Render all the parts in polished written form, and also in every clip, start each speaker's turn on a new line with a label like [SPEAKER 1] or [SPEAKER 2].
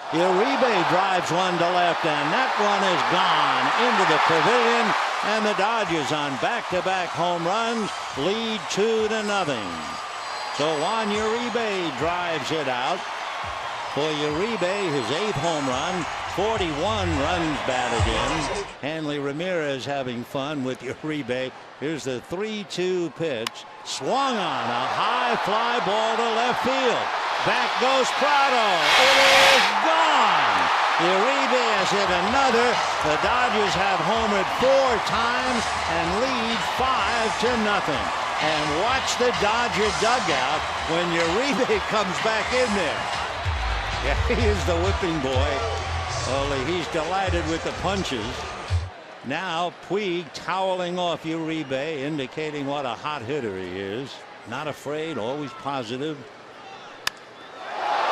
[SPEAKER 1] Uribe drives one to left, and that one is gone into the pavilion, and the Dodgers on back-to-back home runs lead 2-0. So Juan Uribe drives it out. For Uribe, his 8th home run, 41 runs batted in. Hanley Ramirez having fun with Uribe. Here's the 3-2 pitch. Swung on a high fly ball to left field. Back goes Prado. It is gone. Uribe has hit another. The Dodgers have homered 4 times and lead 5-0. And watch the Dodger dugout when Uribe comes back in there. Yeah, he is the whipping boy. Only he's delighted with the punches. Now Puig toweling off Uribe, indicating what a hot hitter he is. Not afraid, always positive.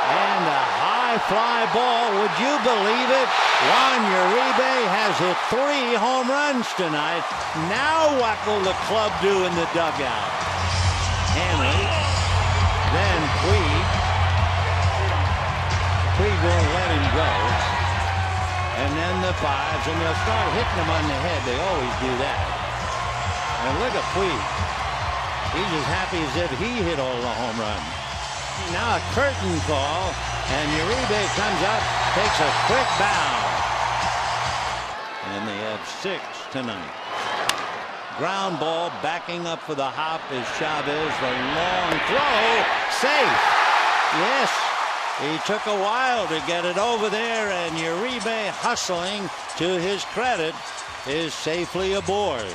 [SPEAKER 1] And a high fly ball. Would you believe it? Juan Uribe has hit 3 home runs tonight. Now what will the club do in the dugout? Hanley. Then Puig. Puig won't let him go. And then the 5s, and they'll start hitting him on the head. They always do that. And look at Puig. He's as happy as if he hit all the home runs. Now a curtain call, and Uribe comes up, takes a quick bow. And they have 6 tonight. Ground ball backing up for the hop is Chavez. The long throw, safe. Yes. He took a while to get it over there, and Uribe, hustling to his credit, is safely aboard.